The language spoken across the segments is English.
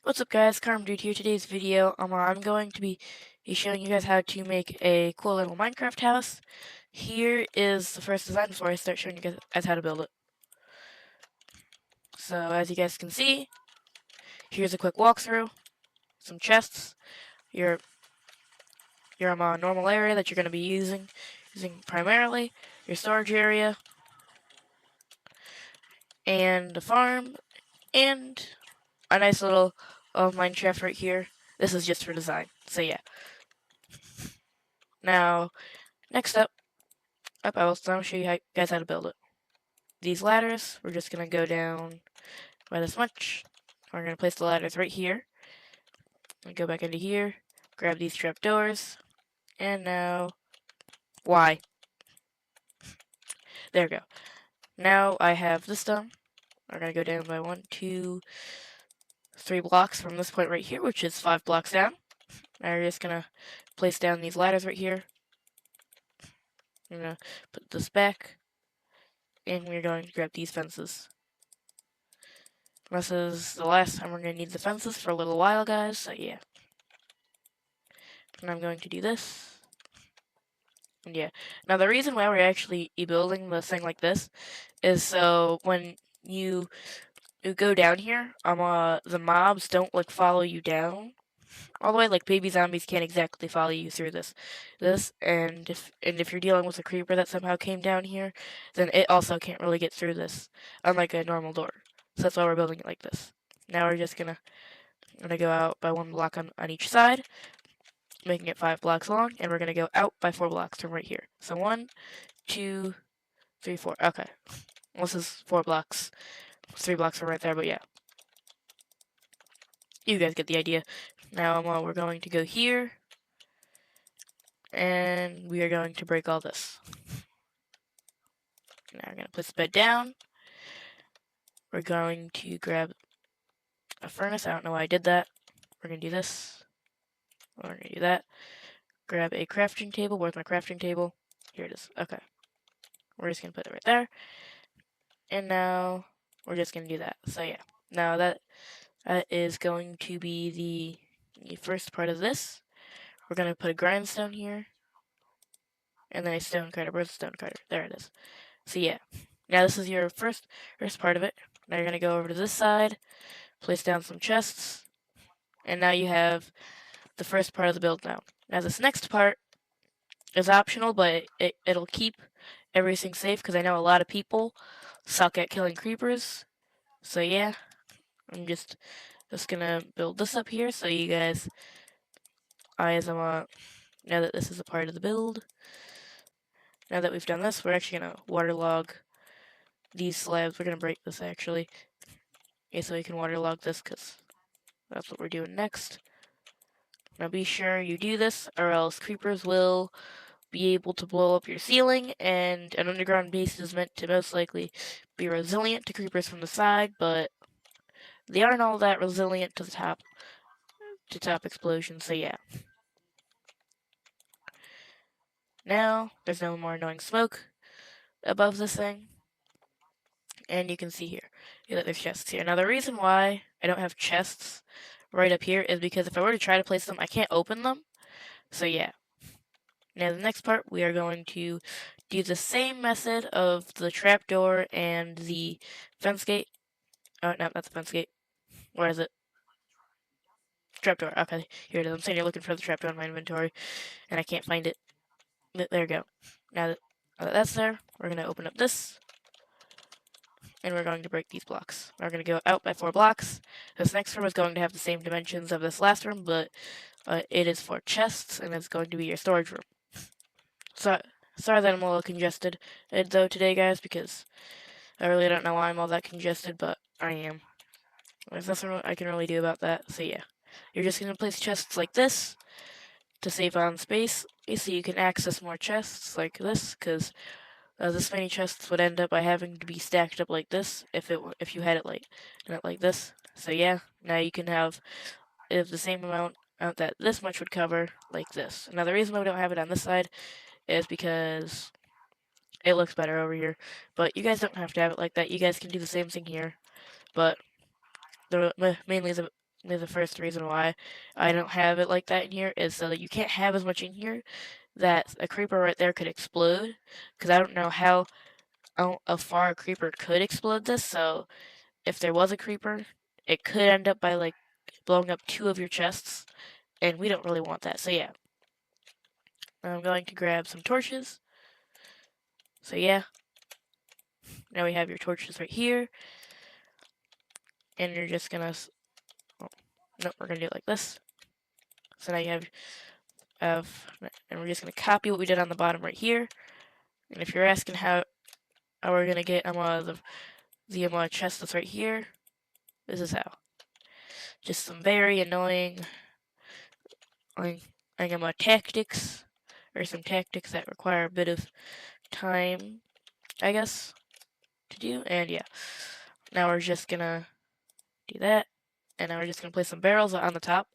What's up guys, Dude here. Today's video, I'm going to be showing you guys how to make a cool little Minecraft house. Here is the first design before I start showing you guys how to build it. So as you guys can see, here's a quick walkthrough, some chests, your normal area that you're going to be using primarily, your storage area, and the farm, and a nice little mine shaft right here. This is just for design, so yeah. Now, next up, I will show you guys how to build it. These ladders, we're just going to go down by this much. We're going to place the ladders right here. And go back into here, grab these trapdoors, and now, why? There we go. Now I have this done. We're going to go down by 1, 2, 3 blocks from this point right here, which is 5 blocks down. Now we're just going to place down these ladders right here. I'm going to put this back, and we're going to grab these fences. This is the last time we're going to need the fences for a little while, guys, so yeah. And I'm going to do this. And yeah. Now the reason why we're actually building this thing like this is so when you go down here, the mobs don't like follow you down all the way. Like baby zombies can't exactly follow you through this, and if you're dealing with a creeper that somehow came down here, then it also can't really get through this, unlike a normal door. So that's why we're building it like this. Now we're just gonna go out by 1 block on each side, making it 5 blocks long, and we're gonna go out by 4 blocks from right here. So 1, 2, 3, 4. Okay. Well, this is 4 blocks. 3 blocks from right there, but yeah. You guys get the idea. Now we're going to go here, and we are going to break all this. Now we're going to place the bed down. We're going to grab a furnace. I don't know why I did that. We're going to do this. We're going to do that. Grab a crafting table. Where's my crafting table? Here it is. Okay. We're just going to put it right there. And now we're just going to do that. So yeah. Now that is going to be the first part of this. We're going to put a grindstone here. And then a stone cutter. Where's the stone cutter? There it is. So yeah. Now this is your first part of it. Now you're going to go over to this side. Place down some chests. And now you have the first part of the build now. Now this next part is optional, but it'll keep everything safe because I know a lot of people suck at killing creepers. So yeah, I'm just gonna build this up here so you guys know that this is a part of the build. Now that we've done this, we're actually gonna waterlog these slabs. We're gonna break this actually. Okay, so we can waterlog this because that's what we're doing next. Now be sure you do this or else creepers will be able to blow up your ceiling, and an underground base is meant to most likely be resilient to creepers from the side, but they aren't all that resilient to the top explosions, so yeah. Now, there's no more annoying smoke above this thing, and you can see here that there's chests here. Now the reason why I don't have chests right up here is because if I were to try to place them, I can't open them, so yeah. Now the next part, we are going to do the same method of the trapdoor and the fence gate. Oh, no, that's the fence gate. Where is it? Trapdoor. Okay, here it is. I'm saying you're looking for the trapdoor in my inventory, and I can't find it. There we go. Now that that's there, we're going to open up this, and we're going to break these blocks. We're going to go out by 4 blocks. This next room is going to have the same dimensions of this last room, but it is for chests, and it's going to be your storage room. So, sorry that I'm a little congested, though, today, guys, because I really don't know why I'm all that congested, but I am. There's nothing I can really do about that, so yeah. You're just going to place chests like this to save on space, so you can access more chests like this, because this many chests would end up by having to be stacked up like this if you had it like this. So yeah, now you can have the same amount that this much would cover like this. Now the reason why we don't have it on this side is because it looks better over here, but you guys don't have to have it like that. You guys can do the same thing here, but the the first reason why I don't have it like that in here is so that you can't have as much in here that a creeper right there could explode, because I don't know how far a creeper could explode this, so if there was a creeper, it could end up by like blowing up 2 of your chests, and we don't really want that, so yeah. I'm going to grab some torches. So yeah, now we have your torches right here, and you're just gonna, oh, no, we're gonna do it like this. So now you have, and we're just gonna copy what we did on the bottom right here. And if you're asking how we're gonna get the chest that's right here, this is how. Just some very annoying, like tactics, or some tactics that require a bit of time, I guess, to do. And yeah, now we're just gonna do that, and now we're just gonna place some barrels on the top,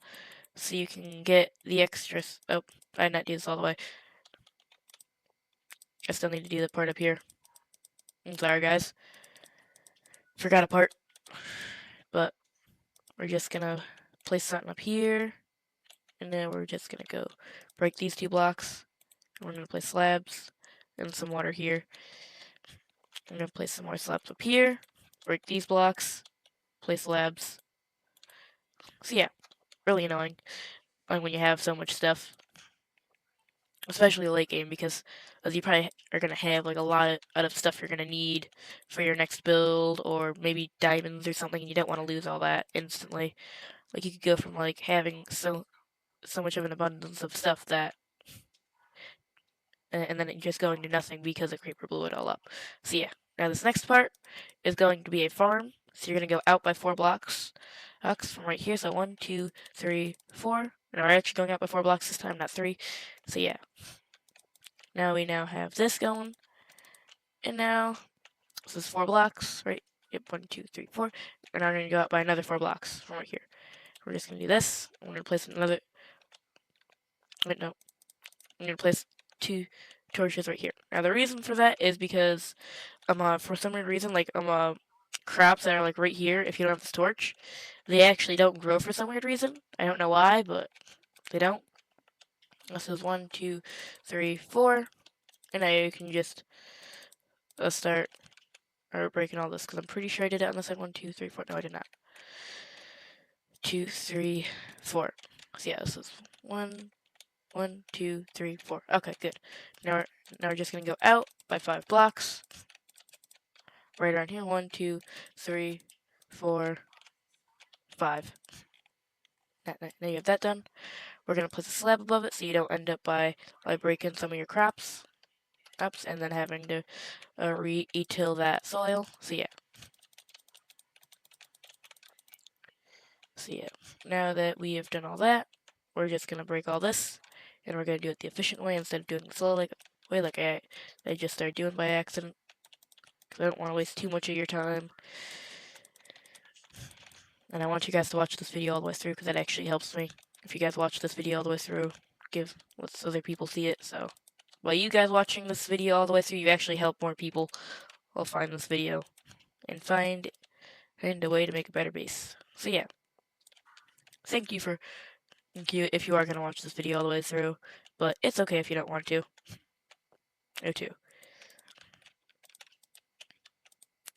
so you can get the extras. Oh, I did not do this all the way. I still need to do the part up here. I'm sorry, guys. Forgot a part. But we're just gonna place something up here, and then we're just gonna go break these 2 blocks. And we're gonna place slabs and some water here. I'm gonna place some more slabs up here, break these blocks, place slabs. So yeah, really annoying when you have so much stuff, especially late game, because as you probably are gonna have like a lot of stuff you're gonna need for your next build, or maybe diamonds or something, and you don't want to lose all that instantly. Like you could go from like having so much of an abundance of stuff that, and then it just going to nothing because a creeper blew it all up. So yeah, now this next part is going to be a farm. So you're gonna go out by 4 blocks from right here. So 1, 2, 3, 4. And we're actually going out by 4 blocks this time, not 3. So yeah. Now we have this going. And now this is 4 blocks, right? Yep, 1, 2, 3, 4. And now we're gonna go out by another 4 blocks from right here. We're just gonna do this. I'm gonna place another. Wait, no. I'm gonna place 2 torches right here. Now the reason for that is because for some weird reason, like crops that are like right here, if you don't have this torch, they actually don't grow for some weird reason. I don't know why, but they don't. This is 1, 2, 3, 4, and now you can just start breaking all this, because I'm pretty sure I did it on the side. 1, 2, 3, 4. No, I did not. 2, 3, 4. So yeah, this is 1, 1, 2, 3, 4. Okay, good. Now we're just gonna go out by 5 blocks. Right around here. 1, 2, 3, 4, 5. Now you have that done. We're gonna place a slab above it so you don't end up by breaking some of your crops and then having to re-till that soil. So yeah. Now that we have done all that, we're just gonna break all this, and we're gonna do it the efficient way instead of doing the slow way like I just started doing by accident. Because I don't want to waste too much of your time. And I want you guys to watch this video all the way through, because that actually helps me. If you guys watch this video all the way through, lets other people see it. So by you guys watching this video all the way through, you actually help more people will find this video and find a way to make a better base. So yeah. Thank you if you are going to watch this video all the way through, but it's okay if you don't want to. No too.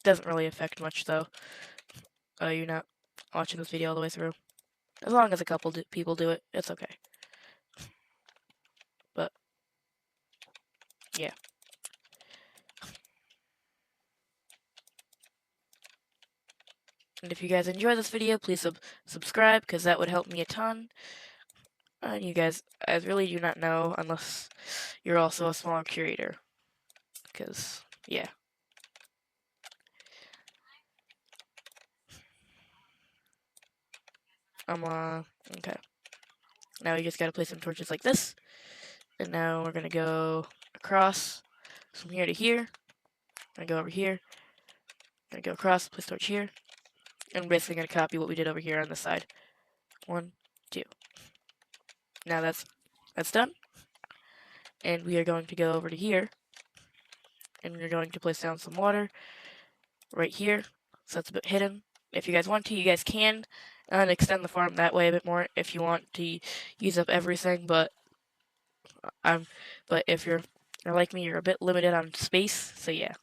Doesn't really affect much though. You're not watching this video all the way through. As long as a couple people do it, it's okay. But yeah. And if you guys enjoy this video, please subscribe, because that would help me a ton. And you guys, I really do not know unless you're also a smaller curator. Because, yeah. Okay. Now we just gotta place some torches like this. And now we're gonna go across from here to here. Gonna go over here. Gonna go across, place torch here. And we're basically gonna copy what we did over here on this side. 1, 2. Now that's done. And we are going to go over to here. And we're going to place down some water right here. So that's a bit hidden. If you guys want to, you guys can. and extend the farm that way a bit more if you want to use up everything. But I'm, but if you're like me, you're a bit limited on space. So yeah,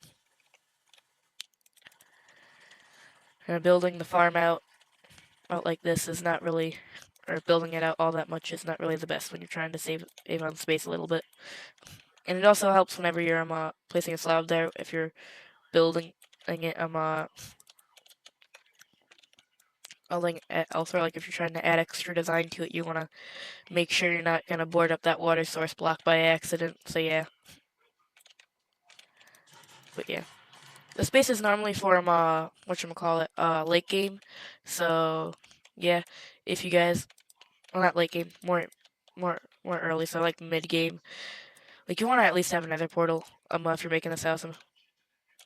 and building the farm out like this is not really, or building it out all that much is not really the best when you're trying to save on space a little bit. And it also helps whenever you're placing a slab there. If you're building it, also like if you're trying to add extra design to it, you want to make sure you're not gonna board up that water source block by accident. So yeah, but yeah, the space is normally for whatchamacallit, late game. So yeah, if you guys, well, not late game, more early, so like mid game, like you want to at least have another portal if you're making this house.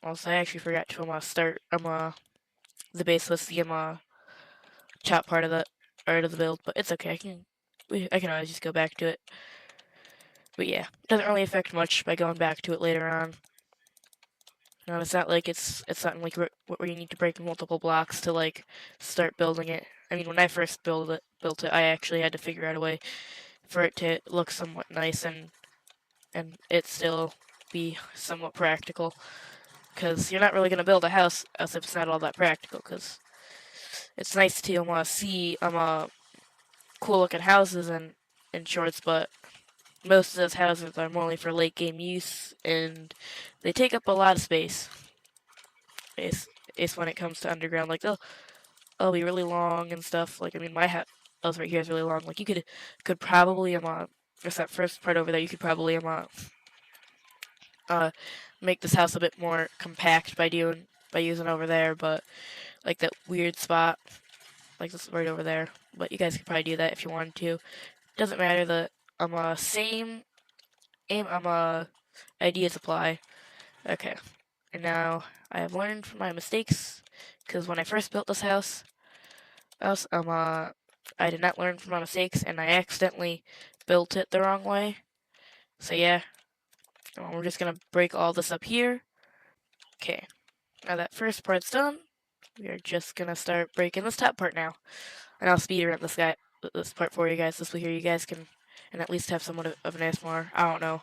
Also, I actually forgot to start the base with the top part of the build, but it's okay. I can always just go back to it. But yeah, it doesn't really affect much by going back to it later on. No, it's not like it's something like where you need to break multiple blocks to like start building it. I mean, when I first built it, I actually had to figure out a way for it to look somewhat nice and it still be somewhat practical. Because you're not really gonna build a house as if it's not all that practical. Because it's nice to see cool looking houses in shorts, but most of those houses are only for late game use, and they take up a lot of space. It's when it comes to underground, like they'll be really long and stuff. Like I mean, my house right here is really long. Like you could probably just that first part over there, you could probably uh make this house a bit more compact by using over there, but like that weird spot, like this right over there. But you guys could probably do that if you wanted to. Doesn't matter. The same aim ideas apply. Okay, and now I have learned from my mistakes because when I first built this house I did not learn from my mistakes and I accidentally built it the wrong way. So yeah, we're just gonna break all this up here. Okay, now that first part's done, we are just gonna start breaking this top part now, and I'll speed run this part for you guys. This way here you guys can and at least have somewhat of an ASMR. I don't know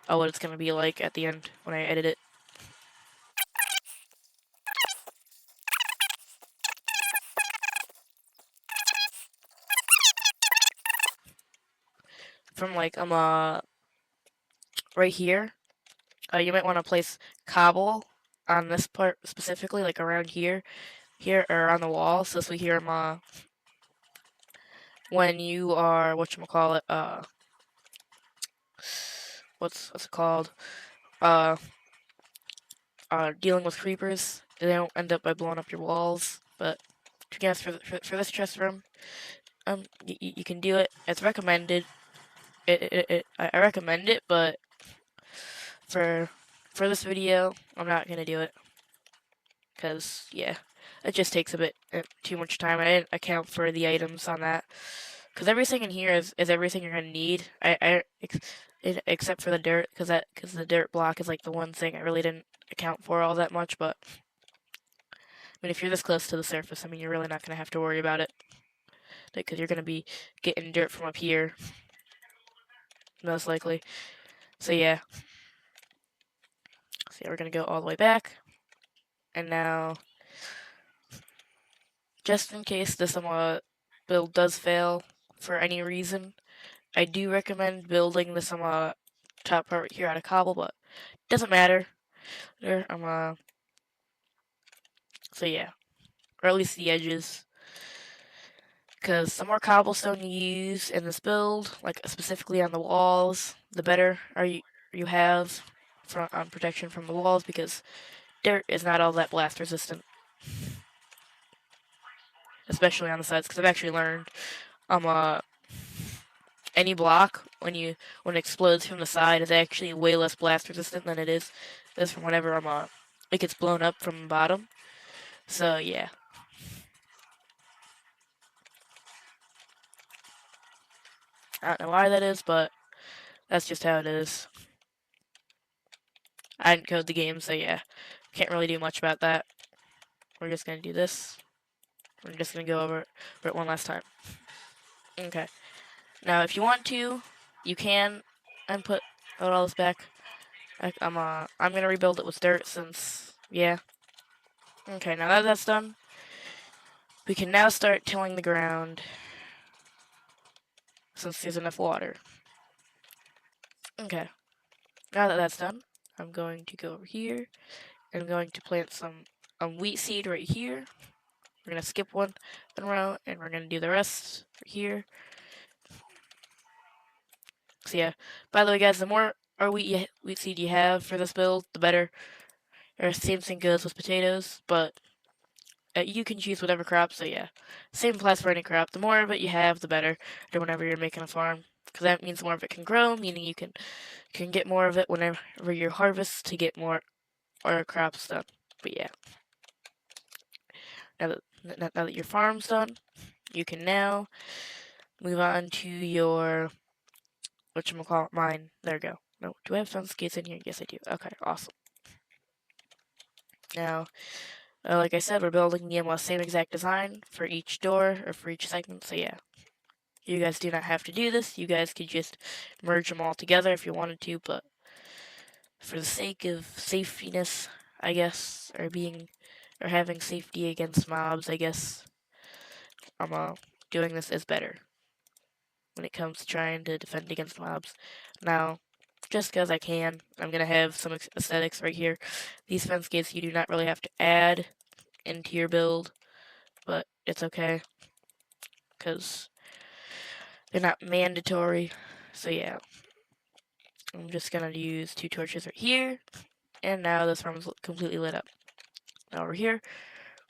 what it's gonna be like at the end when I edit it. From like right here, you might want to place cobble on this part specifically, like around here or on the wall. So this way here, when you are whatchamacallit, what's it called, uh, dealing with creepers, they don't end up by blowing up your walls. But to be honest, for this chest room, you can do it. It's recommended. I recommend it, but for this video, I'm not gonna do it. Because, yeah, it just takes a bit too much time. I didn't account for the items on that. Because everything in here is everything you're going to need. Except for the dirt, because the dirt block is like the one thing I really didn't account for all that much. But, I mean, if you're this close to the surface, I mean, you're really not going to have to worry about it. Because you're going to be getting dirt from up here, most likely. So, yeah. So, yeah, we're going to go all the way back. And now, just in case this build does fail for any reason, I do recommend building this top part right here out of cobble, but doesn't matter. There, so yeah, or at least the edges, because the more cobblestone you use in this build, like specifically on the walls, the better you have on protection from the walls, because dirt is not all that blast resistant, especially on the sides. Because I've actually learned any block when it explodes from the side is actually way less blast resistant than it is from whenever it gets blown up from the bottom. So yeah. I don't know why that is, but that's just how it is. I didn't code the game, so yeah. Can't really do much about that. We're just gonna do this. We're just gonna go over it one last time. Okay. Now, if you want to, you can and put all this back. I'm gonna rebuild it with dirt since, yeah. Okay, now that that's done, we can now start tilling the ground since there's enough water. Okay, now that that's done, I'm going to go over here. I'm going to plant some wheat seed right here. We're gonna skip one row, and we're gonna do the rest here. So yeah, by the way, guys, the more wheat seed you have for this build, the better. Or same thing goes with potatoes, but you can choose whatever crop. So yeah, same applies for any crop. The more of it you have, the better. Or whenever you're making a farm, because that means more of it can grow, meaning you can get more of it whenever you harvest to get more or crops done. But yeah, now that your farm's done, you can now move on to your whatchamacallit mine. There we go. No, do I have fence gates in here? Yes, I do. Okay, awesome. Now, like I said, we're building the same exact design for each door or for each segment. So yeah, you guys do not have to do this. You guys could just merge them all together if you wanted to, but for the sake of safetyness, I guess, or having safety against mobs, I guess, I'm doing this as better when it comes to trying to defend against mobs. Now, just because I can, I'm going to have some aesthetics right here. These fence gates you do not really have to add into your build, but it's okay, because they're not mandatory. So yeah, I'm just going to use 2 torches right here, and now this farm's completely lit up. Now over here,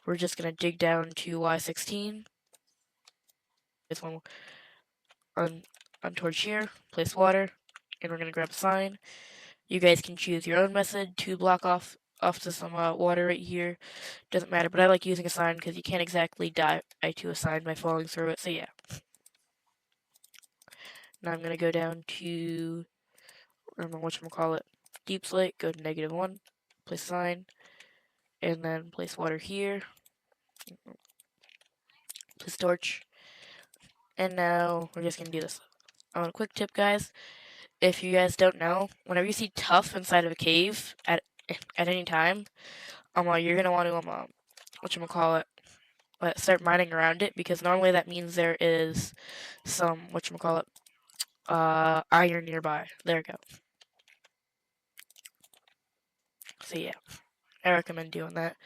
we're just going to dig down to Y16. This one on torch here, place water, and we're going to grab a sign. You guys can choose your own method to block off to some water right here. Doesn't matter, but I like using a sign because you can't exactly die to a sign by falling through it, so yeah. Now I'm going to go down to, I don't know whatchamacallit, deep slate, go to -1, place sign, and then place water here, place torch, and now we're just going to do this. A quick tip, guys, if you guys don't know, whenever you see tuff inside of a cave at any time, you're going to want to, whatchamacallit, start mining around it, because normally that means there is some, whatchamacallit, iron nearby. There we go. So yeah, I recommend doing that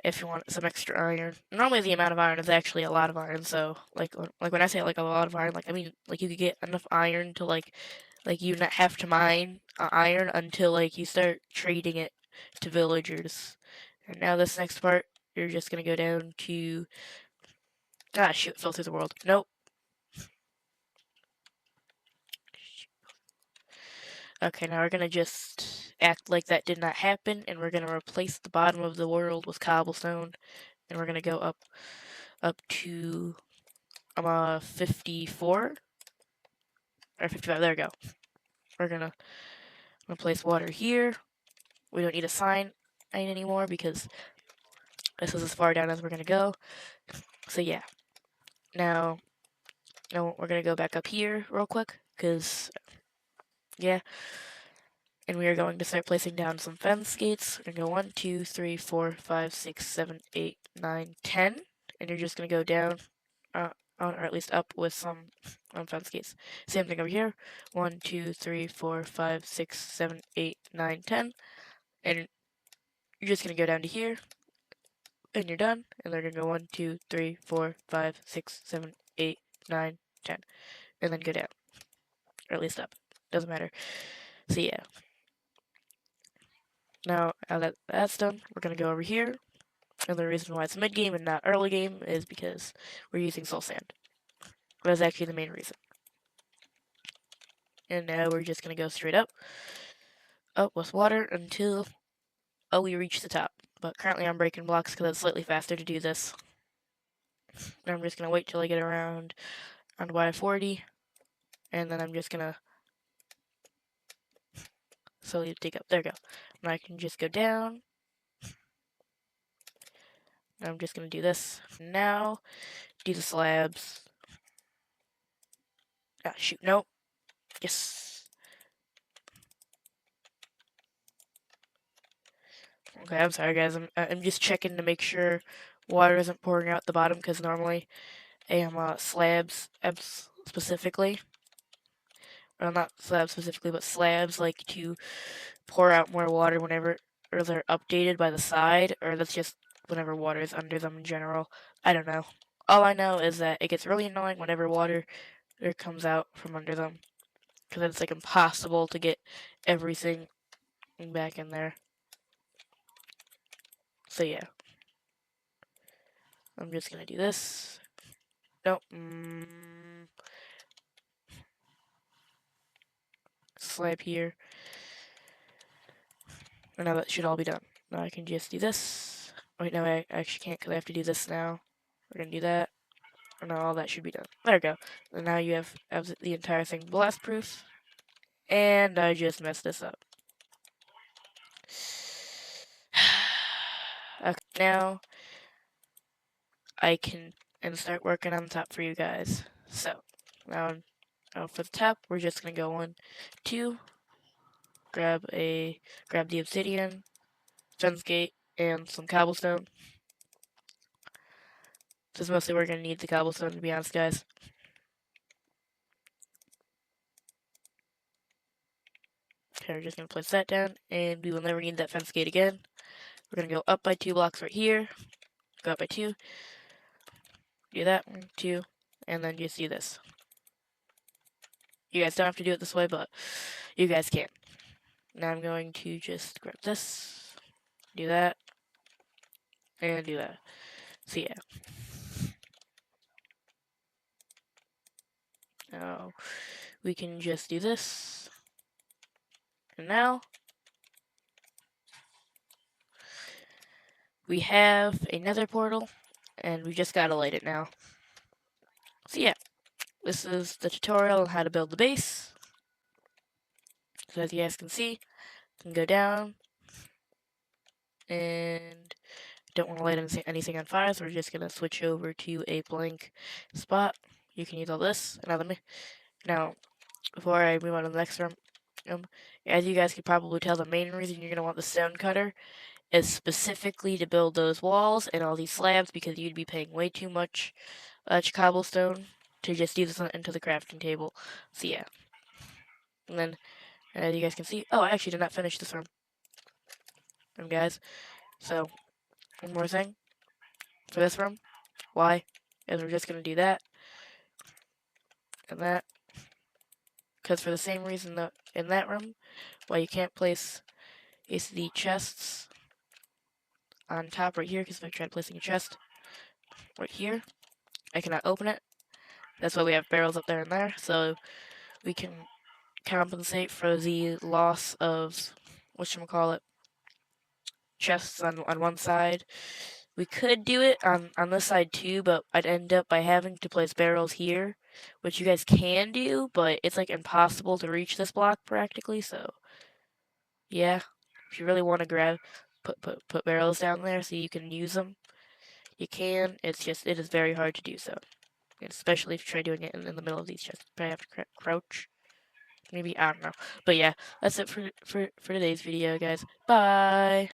if you want some extra iron. Normally the amount of iron is actually a lot of iron, so like when I say like a lot of iron, like I mean like you could get enough iron to like you not have to mine iron until like you start trading it to villagers. And now this next part, you're just gonna go down to, ah shoot, fell through the world. Nope. Okay, now we're gonna just act like that did not happen, and we're gonna replace the bottom of the world with cobblestone, and we're gonna go up to 54 or 55. There we go. We're gonna place water here. We don't need a sign anymore because this is as far down as we're gonna go. So yeah. Now we're gonna go back up here real quick because yeah. And we are going to start placing down some fence gates. We're gonna go 1, 2, 3, 4, 5, 6, 7, 8, 9, 10. And you're just gonna go down, or at least up with some fence gates. Same thing over here. 1, 2, 3, 4, 5, 6, 7, 8, 9, 10. And you're just gonna go down to here. And you're done. And they're gonna go 1, 2, 3, 4, 5, 6, 7, 8, 9, 10. And then go down. Or at least up. Doesn't matter. So yeah. Now that that's done, we're gonna go over here, and the reason why it's mid game and not early game is because we're using soul sand. That's actually the main reason. And now we're just gonna go straight up with water until we reach the top. But currently I'm breaking blocks because it's slightly faster to do this. And I'm just gonna wait till I get around Y40, and then I'm just gonna slowly dig up. There we go. Now I can just go down. I'm just gonna do this. Now, do the slabs. Ah, shoot, nope. Yes. Okay, I'm sorry guys, I'm just checking to make sure water isn't pouring out the bottom, because normally slabs specifically, well, not slabs specifically, but slabs like to pour out more water whenever or they're updated by the side, or that's just whenever water is under them in general. I don't know. All I know is that it gets really annoying whenever water comes out from under them, because it's like impossible to get everything back in there. So yeah, I'm just gonna do this. Nope. Slab here. And now that should all be done. Now I can just do this. Wait, no, I actually can't because I have to do this now. We're gonna do that. And now all that should be done. There we go. And now you have the entire thing blast proof. And I just messed this up. Okay, now I can start working on the top for you guys. So now for the top, we're just gonna go 1, 2, grab the obsidian, fence gate, and some cobblestone. This is mostly we're gonna need the cobblestone, to be honest, guys. Okay, we're just gonna place that down, and we will never need that fence gate again. We're gonna go up by 2 blocks right here, go up by 2, do that, 1, 2, and then just do this. You guys don't have to do it this way, but you guys can. Now I'm going to just grab this, do that, and do that. So yeah. Now we can just do this. And now we have a nether portal, and we just gotta light it now. So yeah, this is the tutorial on how to build the base. So as you guys can see, you can go down, and don't want to light anything on fire, so we're just gonna switch over to a blank spot. You can use all this. Now, before I move on to the next room, as you guys can probably tell, the main reason you're gonna want the stone cutter is specifically to build those walls and all these slabs, because you'd be paying way too much cobblestone to just use this into the crafting table. So yeah. And then, as you guys can see, oh, I actually did not finish this room. Guys, so one more thing for this room. Why? Is we're just gonna do that and that, because for the same reason that in that room, why you can't place the chests on top right here, because if I tried placing a chest right here, I cannot open it. That's why we have barrels up there and there, so we can compensate for the loss of, whatchamacallit, chests on one side. We could do it on this side too, but I'd end up by having to place barrels here, which you guys can do, but it's like impossible to reach this block practically, so yeah. If you really want to put barrels down there so you can use them, you can. It's just, it is very hard to do so. Especially if you try doing it in the middle of these chests. Probably have to crouch. Maybe, I don't know. But yeah, that's it for today's video, guys. Bye!